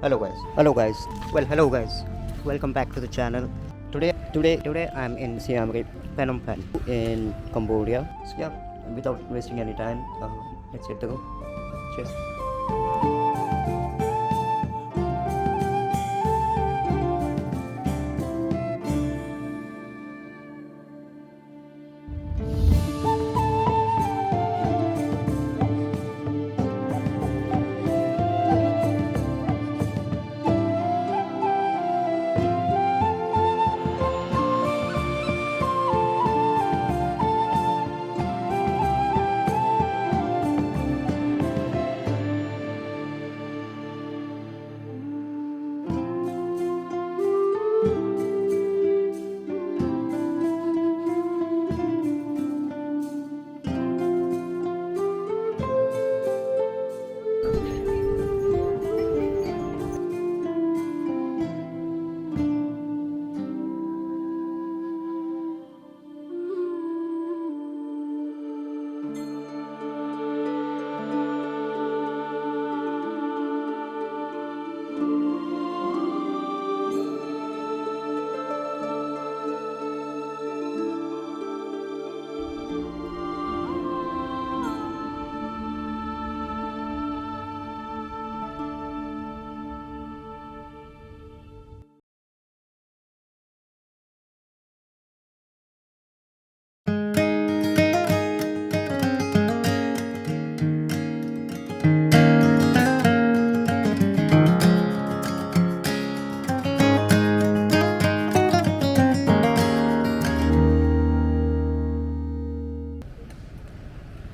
Hello guys. Hello guys. Welcome back to the channel. Today I'm in Siem Reap, Phnom Penh in Cambodia. So yeah, without wasting any time, let's hit the go. Cheers.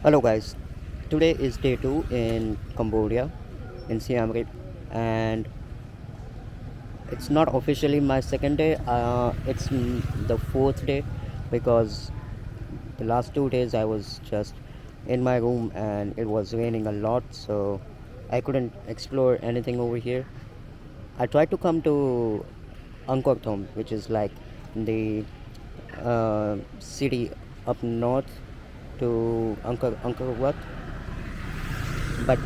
Hello guys. Today is day 2 in Cambodia in Siem Reap, and it's not officially my second day. It's the fourth day because the last 2 days I was just in my room and it was raining a lot, so I couldn't explore anything over here. I tried to come to Angkor Wat, which is like the city up north to Angkor Wat, but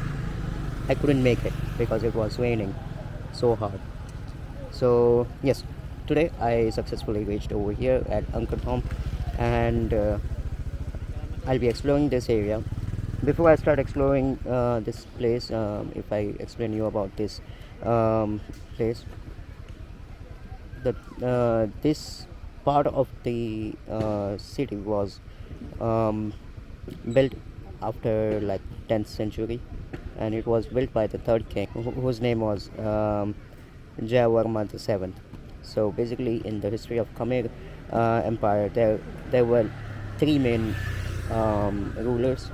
I couldn't make it because it was raining so hard. So yes, today I successfully reached over here at Angkor Wat, and I'll be exploring this area. Before I start exploring this place, if I explain you about this place, this part of the city was built after like 10th century, and it was built by the third king whose name was Jayavarman the 7th. So basically in the history of Khmer Empire, there were three main rulers.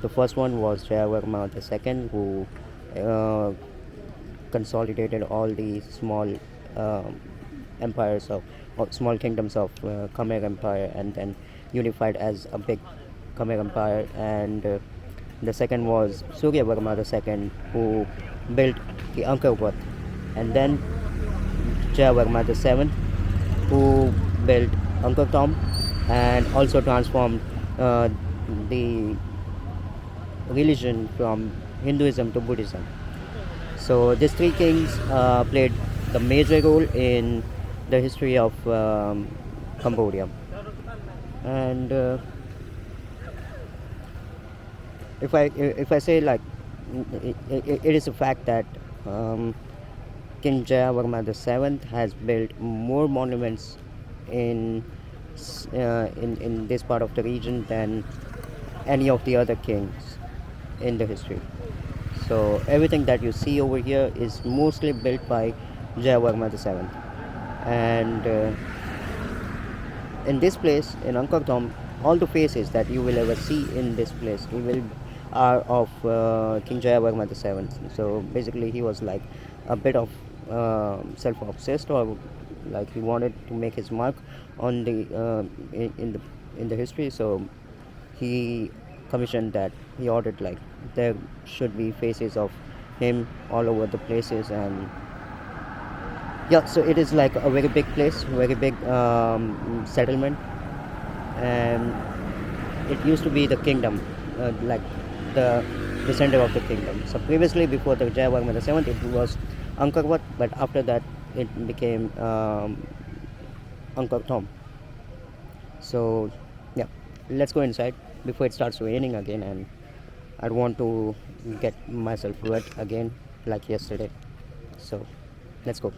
The first one was Jayavarman the 2nd, who consolidated all the small empires or small kingdoms of Khmer Empire and then unified as a big Khmer Empire. And the second was Suryavarma the 2nd, who built the Angkor Wat, and then Jayavarma the 7th, who built Angkor Wat and also transformed the religion from Hinduism to Buddhism. So these three kings played the major role in the history of Cambodia. And if I say like it is a fact that King Jayavarman the 7th has built more monuments in this part of the region than any of the other kings in the history. So everything that you see over here is mostly built by Jayavarman the 7th. And in this place, in Angkor Wat, all the faces that you will ever see in this place are of King Jayavarman the 7th. So basically he was like a bit of self-obsessed, or like he wanted to make his mark on the in the history. So he commissioned that, he ordered like there should be faces of him all over the places. And yeah, so it is like a very big place, very big settlement, and it used to be the kingdom, like the center of the kingdom. So previously, before the Jayavarman the 7th, it was Angkor Wat, but after that it became Angkor Thom. So yeah, let's go inside before it starts raining again, and I don't want to get myself wet again like yesterday. So let's go.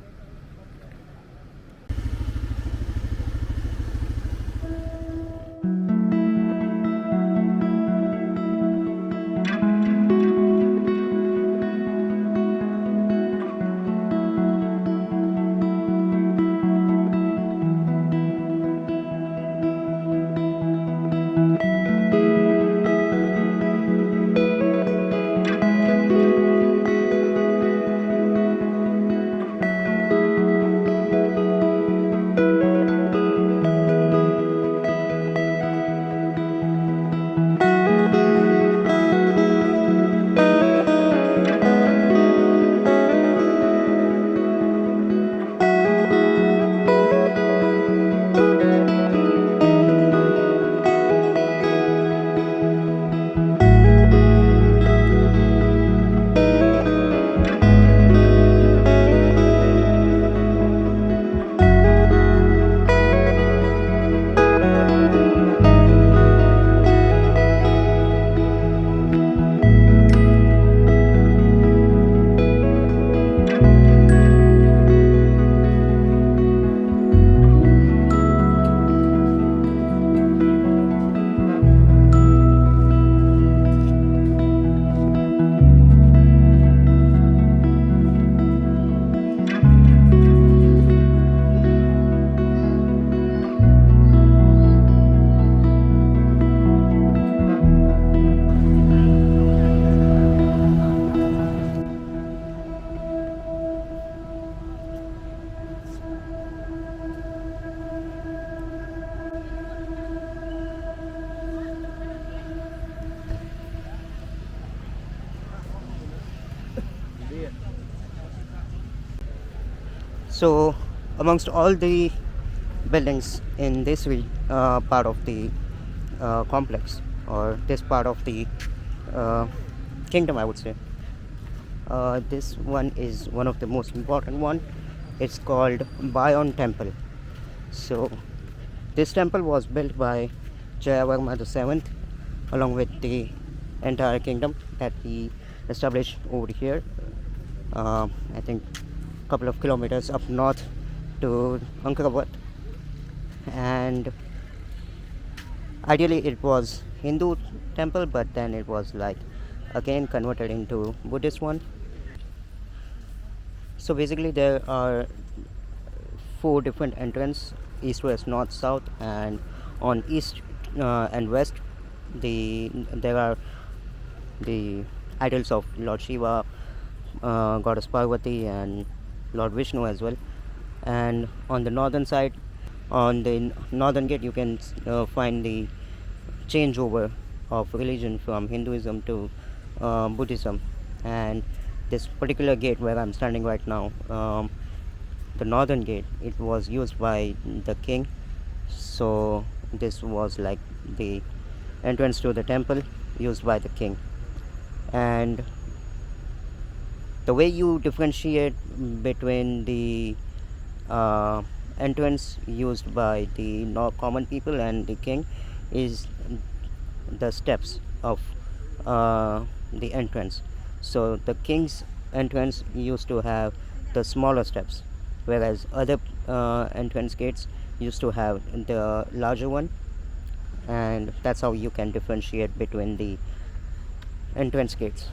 So, amongst all the buildings in this part of the complex, or this part of the uh, kingdom, I would say, this one is one of the most important one. It's called Bayon Temple. So, this temple was built by Jayavarman the Seventh, along with the entire kingdom that he established over here. I think a couple of kilometers up north to Angkor Wat, and ideally it was Hindu temple, but then it was like again converted into Buddhist one. So basically there are four different entrances: east, west, north, south, and on east and west there are the idols of Lord Shiva, Goddess Parvati, and Lord Vishnu as well. And on the northern side, on the northern gate, you can find the changeover of religion from Hinduism to Buddhism. And this particular gate where I'm standing right now, the northern gate, it was used by the king. So this was like the entrance to the temple used by the king. And the way you differentiate between the entrance used by the common people and the king is the steps of the entrance. So the king's entrance used to have the smaller steps, whereas other entrance gates used to have the larger one, and that's how you can differentiate between the entrance gates.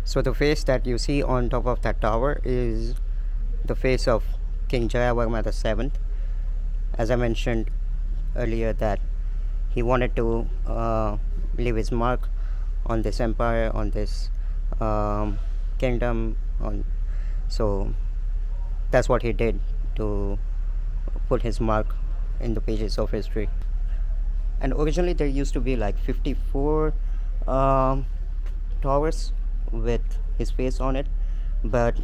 So the face that you see on top of that tower is the face of King Jayavarman the Seventh. As I mentioned earlier, that he wanted to leave his mark on this empire, on this kingdom. So that's what he did, to put his mark in the pages of history. And originally there used to be like 54 um, towers with his face on it, but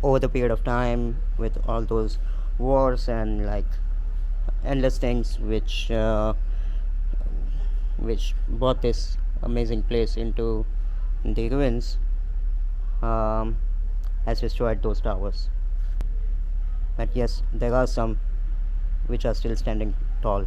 over the period of time, with all those wars and like endless things which brought this amazing place into the ruins, um, has destroyed those towers. But yes, there are some which are still standing tall.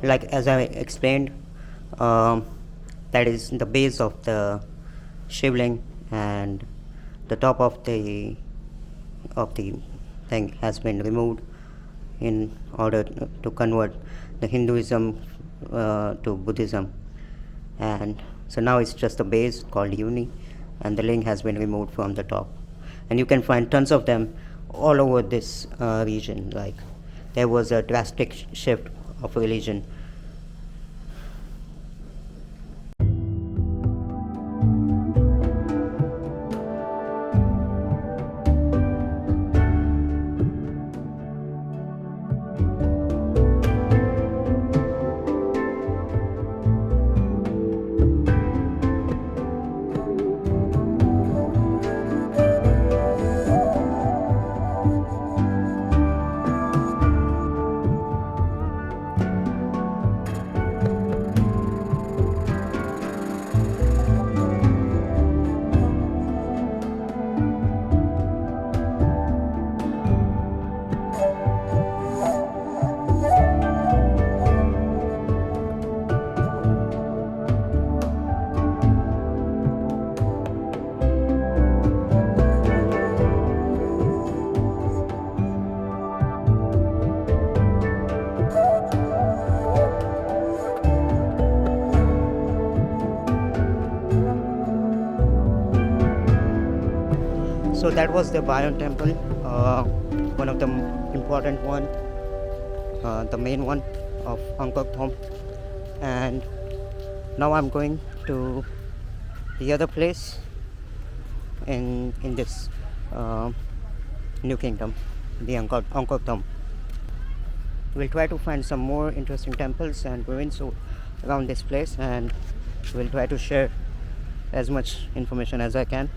Like as I explained, um, that is the base of the shivling, and the top of the thing has been removed in order to convert the Hinduism to Buddhism, and so now it's just a base called Uni, and the link has been removed from the top, and you can find tons of them all over this region. Like there was a drastic shift of religion. So that was the Bayon temple, one of the important one, the main one of Angkor Wat. And now I'm going to the other place in this new kingdom, the Angkor Wat. We'll try to find some more interesting temples and ruins around this place, and we'll try to share as much information as I can.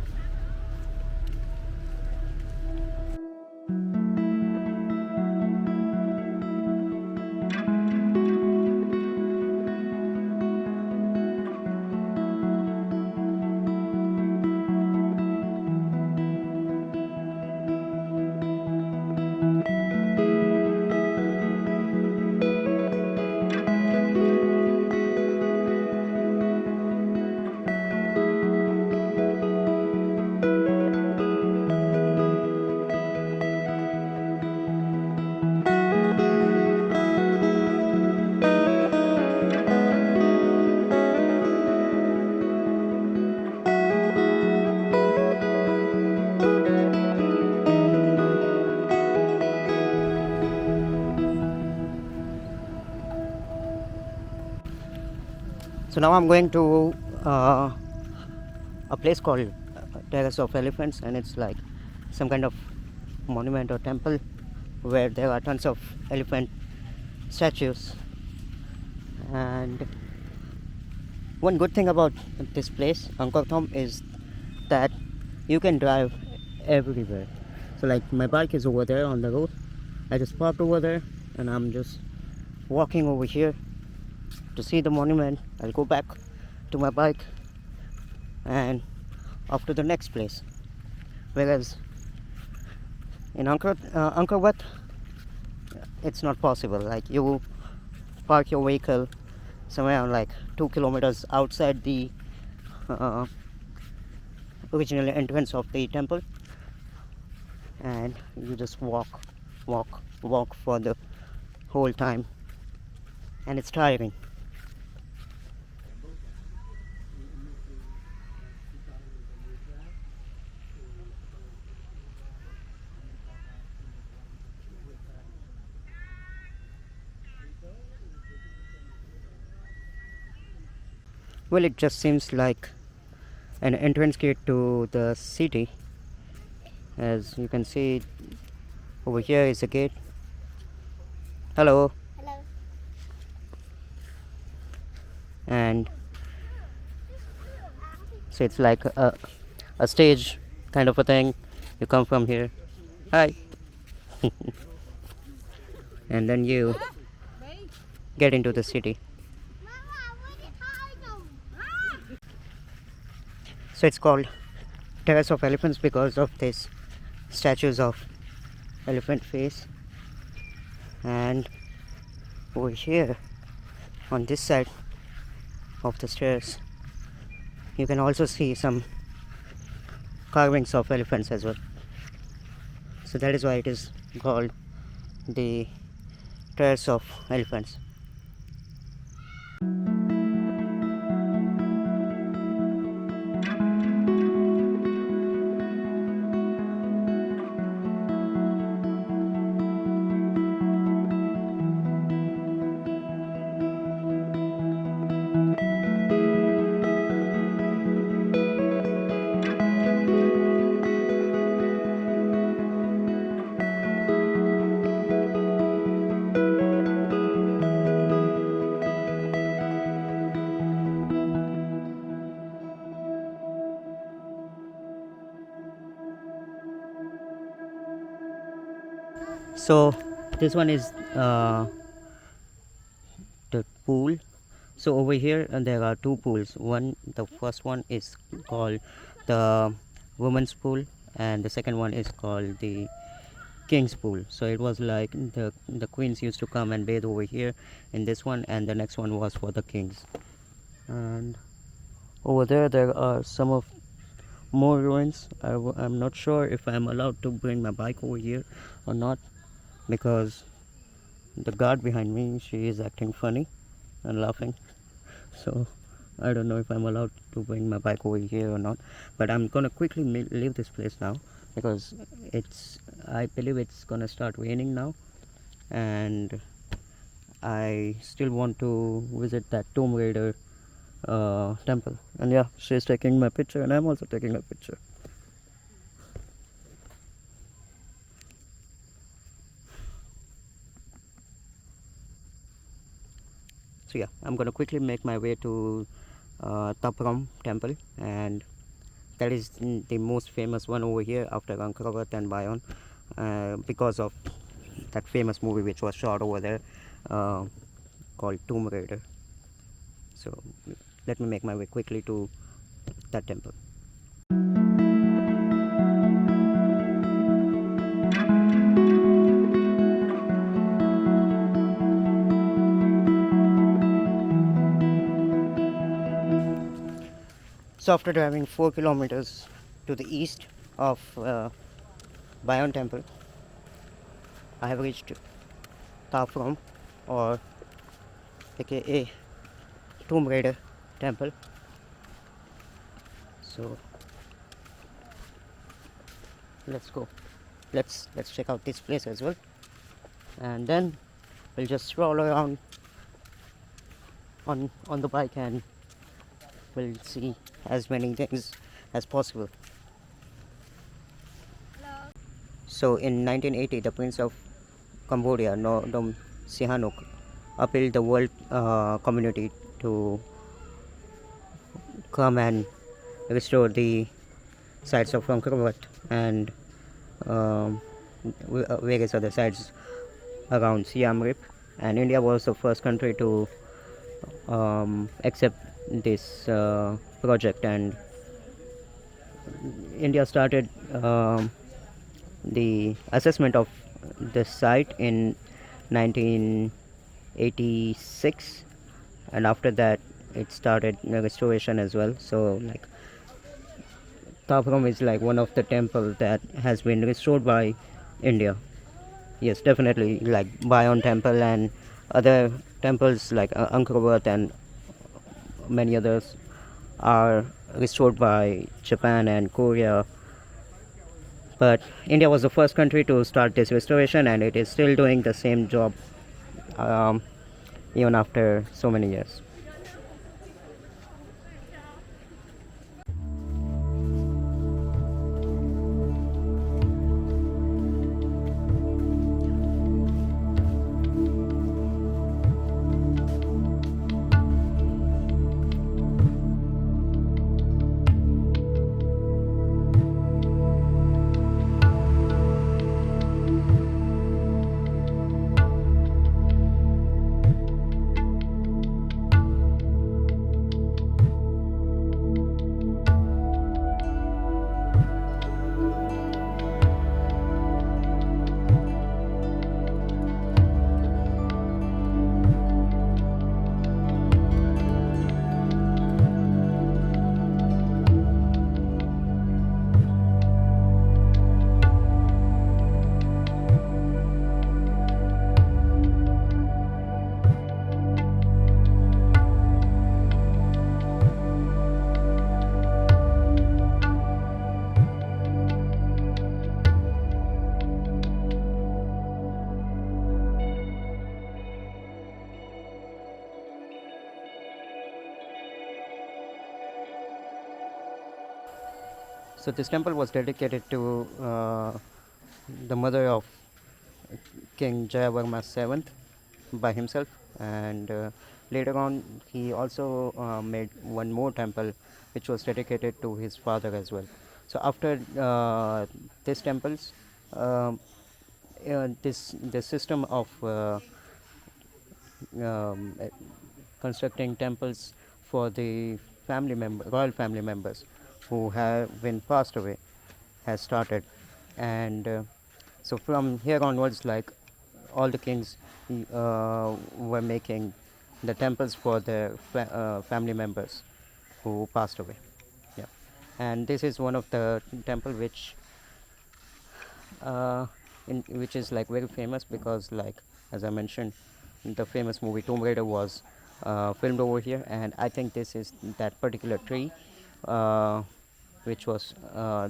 So now I'm going to a place called Terrace of Elephants, and it's like some kind of monument or temple where there are tons of elephant statues. And one good thing about this place, Angkor Wat, is that you can drive everywhere. So like my bike is over there on the road. I just parked over there and I'm just walking over here to see the monument. I'll go back to my bike and off to the next place. Whereas in Angkor Wat, it's not possible. Like you park your vehicle somewhere like 2 kilometers outside the original entrance of the temple, and you just walk for the whole time, and it's tiring. Well, it just seems like an entrance gate to the city. As you can see, over here is a gate. Hello. Hello. And so it's like a stage kind of a thing. You come from here. Hi. And then you get into the city. So it's called Terrace of Elephants because of these statues of elephant face. And over here on this side of the stairs you can also see some carvings of elephants as well. So that is why it is called the Terrace of Elephants. So this one is the pool. So over here there are two pools. The first one is called the women's pool, and the second one is called the king's pool. So it was like the queens used to come and bathe over here in this one, and the next one was for the kings. And over there are some of more ruins. I'm not sure if I'm allowed to bring my bike over here or not, because the guard behind me, she is acting funny and laughing. So I don't know if I'm allowed to bring my bike over here or not, but I'm gonna quickly leave this place now because I believe it's gonna start raining now, and I still want to visit that Tomb Raider temple. And yeah, she's taking my picture and I'm also taking a picture. So yeah, I'm gonna quickly make my way to Tapram temple, and that is the most famous one over here after Angkor Wat and Bayon, because of that famous movie which was shot over there called Tomb Raider. So let me make my way quickly to that temple. So after driving 4 kilometers to the east of Bayon temple, I have reached Tapram, or aka Tomb Raider temple. So let's go. Let's check out this place as well, and then we'll just roll around on the bike and we'll see as many things as possible. Hello. So in 1980, the Prince of Cambodia, Nom Sihanouk, appealed the world community to come and restore the sites of Angkor Wat and um, various other sites around Siem Reap. And India was the first country to accept this project, and India started the assessment of the site in 1986, and after that it started restoration as well. So like Tapram is like one of the temple that has been restored by India. Yes, definitely, like Bayon Temple and other temples like Angkor Wat and many others are restored by Japan and Korea. But India was the first country to start this restoration, and it is still doing the same job um, even after so many years. So this temple was dedicated to the mother of King Jayavarma VII by himself, and later on he also made one more temple which was dedicated to his father as well. So after these temples, um, this the system of um, uh, constructing temples for the royal family members who have been passed away has started, and so from here onwards, like all the kings were making the temples for their family members who passed away. Yeah, and this is one of the temple uh, which is like very famous because, like as I mentioned, the famous movie Tomb Raider was filmed over here, and I think this is that particular tree uh, which was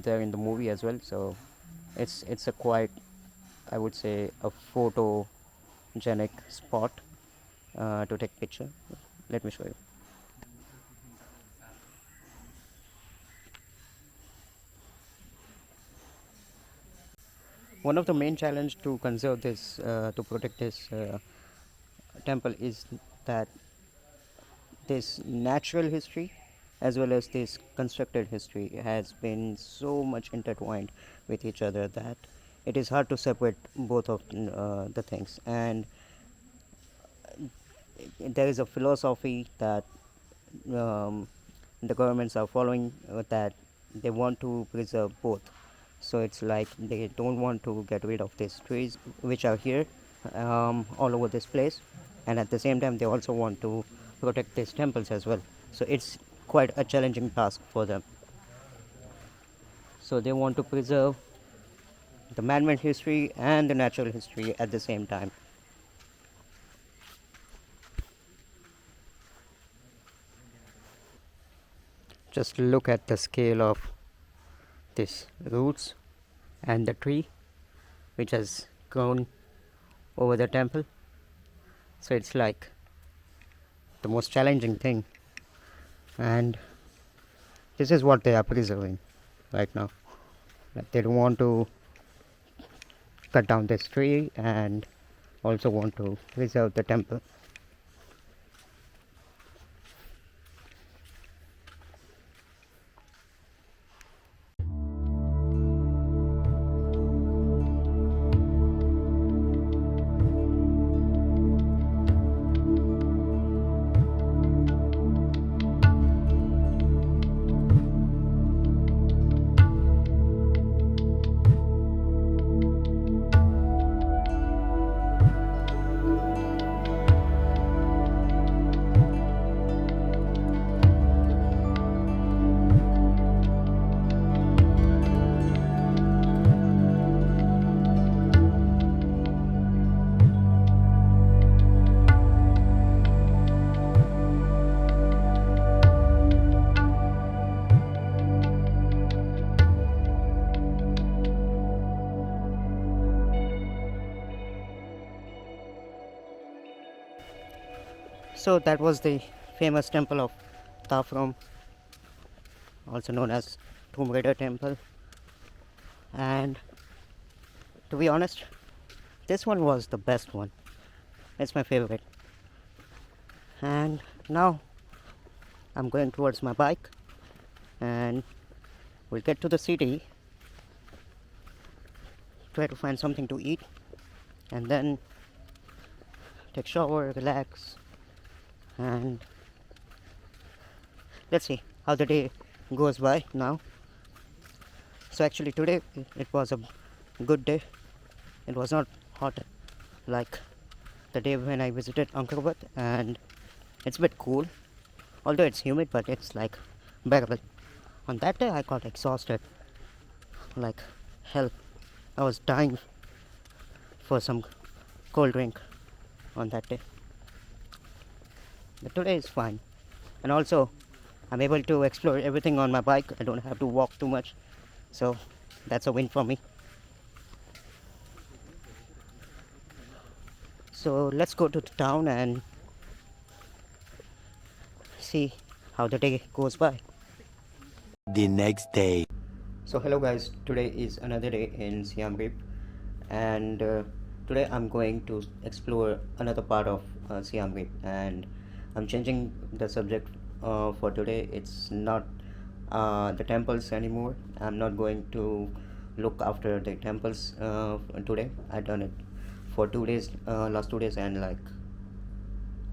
there in the movie as well. So it's a quite, I would say, a photogenic spot to take picture. Let me show you. One of the main challenge to conserve this, to protect this temple is that this natural history as well as this constructed history has been so much intertwined with each other that it is hard to separate both of the things. And there is a philosophy that um, the governments are following, that they want to preserve both. So it's like they don't want to get rid of these trees which are here all over this place, and at the same time they also want to protect these temples as well. So it's quite a challenging task for them. So they want to preserve the man-made history and the natural history at the same time. Just look at the scale of these roots and the tree which has grown over the temple. So it's like the most challenging thing, and this is what they are preserving right now. Like they don't want to cut down this tree and also want to preserve the temple. So that was the famous temple of Tafrom, also known as Tomb Raider Temple. And to be honest, this one was the best one. It's my favorite. And now I'm going towards my bike, and we'll get to the city, try to find something to eat, and then take shower, relax, and let's see how the day goes by now. So actually today it was a good day. It was not hot like the day when I visited Angkor Wat, and it's a bit cool. Although it's humid, but it's like bearable. On that day I got exhausted like hell. I was dying for some cold drink on that day. But today is fine. And also I'm able to explore everything on my bike. I don't have to walk too much. So that's a win for me. So let's go to the town and see how the day goes by. The next day. So hello guys, today is another day in Siem Reap, and today I'm going to explore another part of Siem Reap, and I'm changing the subject for today. It's not the temples anymore. I'm not going to look after the temples today. I done it for 2 days, last 2 days, and like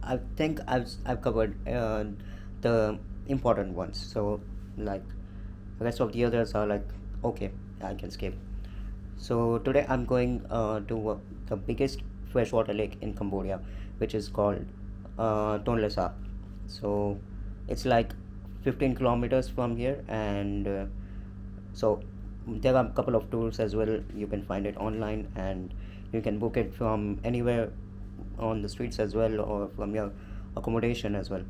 I think I've covered the important ones. So like the rest of the others are like okay, I can skip. So today I'm going to the biggest freshwater lake in Cambodia, which is called Tonle Sap. So it's like 15 kilometers from here, and so there are a couple of tours as well. You can find it online, and you can book it from anywhere on the streets as well, or from your accommodation as well.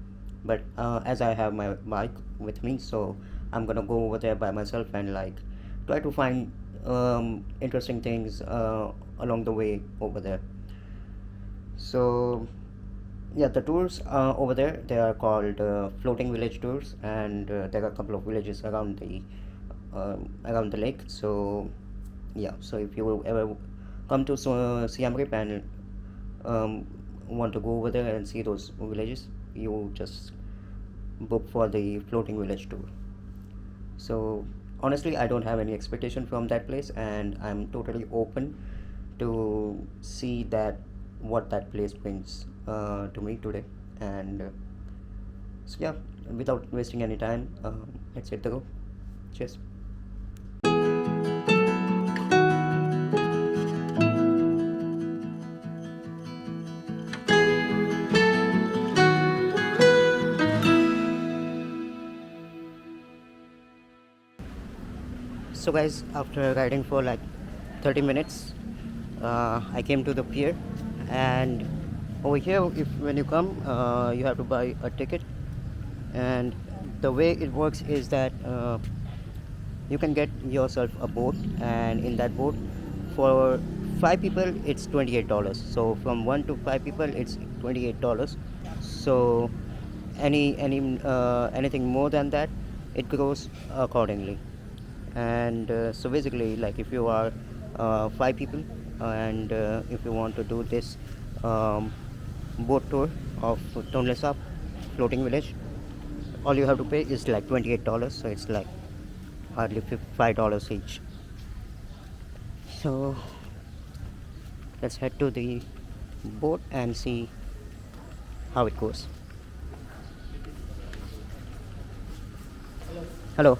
But as I have my bike with me, so I'm gonna go over there by myself and like try to find interesting things along the way over there. So yeah, the tours over there, they are called floating village tours, and there are a couple of villages around the lake. So yeah, so if you ever come to Siem Reap and um, want to go over there and see those villages, you just book for the floating village tour. So honestly, I don't have any expectation from that place, and I'm totally open to see that what that place brings to me today. And so yeah, without wasting any time, let's hit the go. Cheers. So guys, after riding for like 30 minutes, I came to the pier, and over here, if when you come, you have to buy a ticket. And the way it works is that you can get yourself a boat, and in that boat, for 5 people it's $28. So from 1 to 5 people it's $28. So anything more than that, it grows accordingly. And so basically, like if you are 5 people, and if you want to do this um, boat tour of Tonle Sap floating village, all you have to pay is like $28. So it's like hardly $5 each. So let's head to the boat and see how it goes. Hello.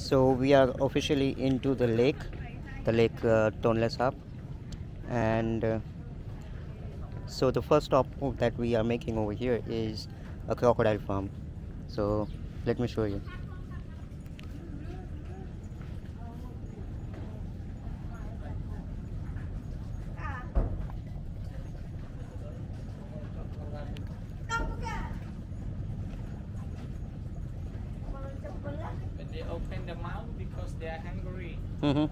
So we are officially into the lake Tonle Sap, and so the first stop that we are making over here is a crocodile farm. So let me show you. But they open the mouth because they are hungry. Mm-hmm.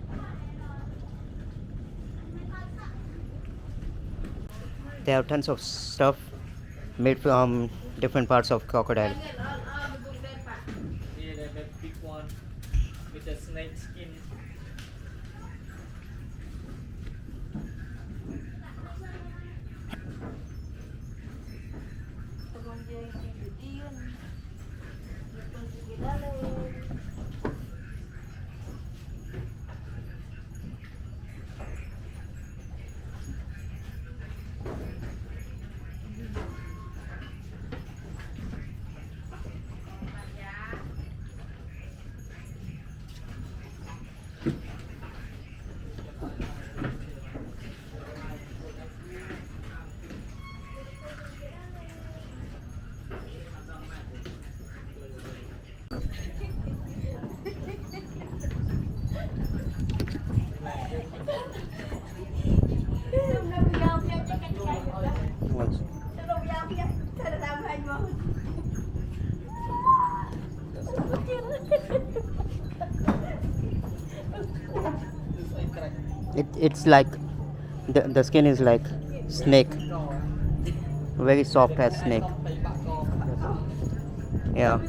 They have tons of stuff made from different parts of crocodile. Yeah, the big one with the snake skin. Once. It's like the skin is like snake, very soft as snake. Yeah.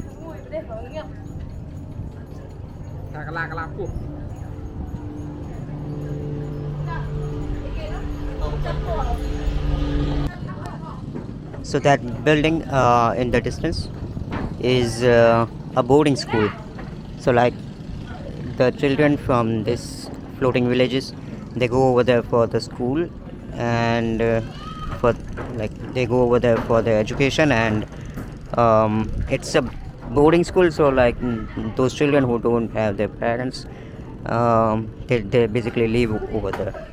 So that building in the distance is a boarding school. So like the children from this floating villages, they go over there for the school, and for like they go over there for their education, and it's a boarding school. So like those children who don't have their parents, they basically live over there.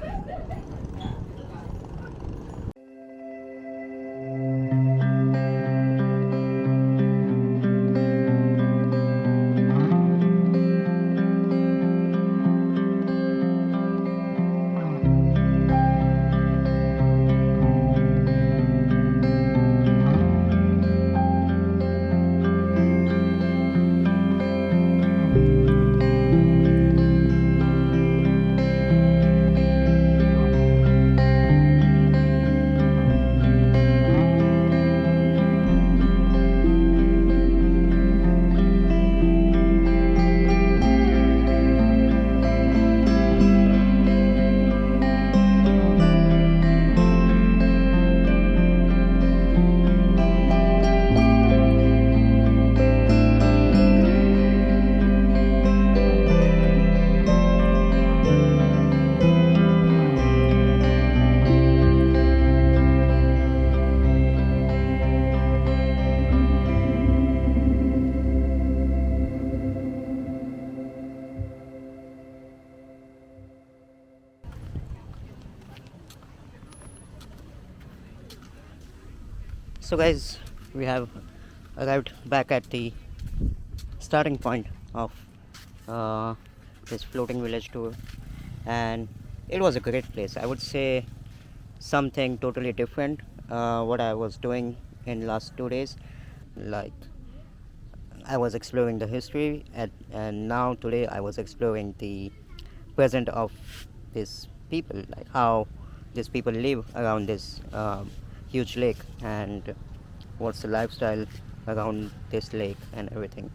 So guys, we have arrived back at the starting point of uh, this floating village tour, and it was a great place. I would say something totally different what I was doing in last 2 days. Like I was exploring the history, and now today I was exploring the present of these people, like how these people live around this huge lake, and what's the lifestyle around this lake and everything.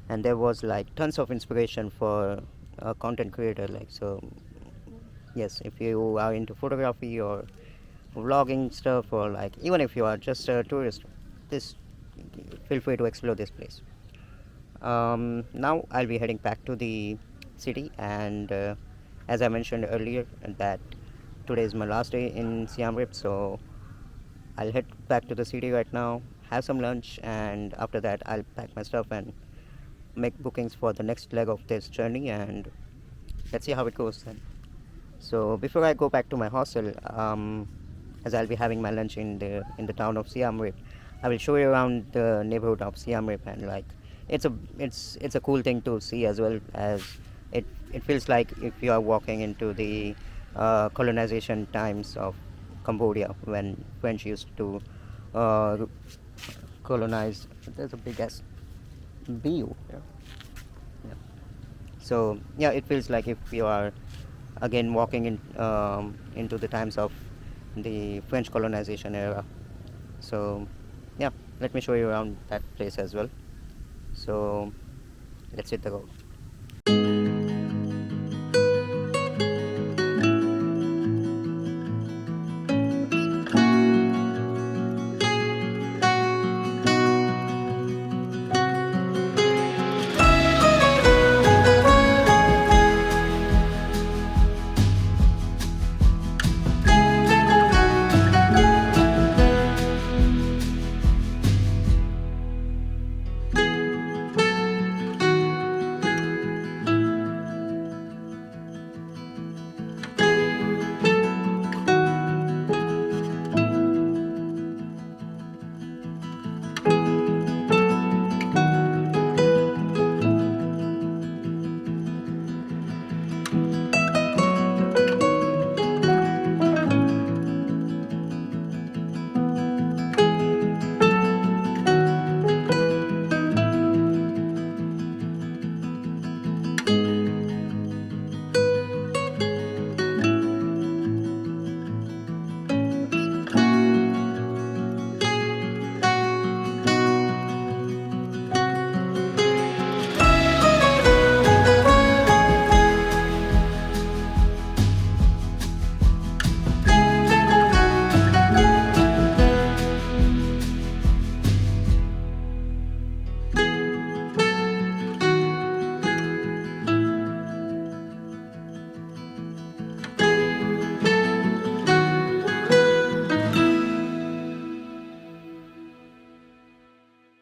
And there was like tons of inspiration for a content creator. Like so, yes, if you are into photography or vlogging stuff, or like even if you are just a tourist, this feel free to explore this place. Now I'll be heading back to the city, and as I mentioned earlier, that today is my last day in Siem Reap, so I'll head back to the city right now, have some lunch, and after that I'll pack my stuff and make bookings for the next leg of this journey, and let's see how it goes then. So before I go back to my hostel, as I'll be having my lunch in the town of Siem Reap, I will show you around the neighborhood of Siem Reap, and like it's a cool thing to see, as well as it it feels like if you are walking into the colonization times of Cambodia, when French used to uh, colonize. There's a big ass bee over there. Yeah. So yeah, it feels like if you are again walking into the times of the French colonization era. So yeah, let me show you around that place as well. So let's hit the road.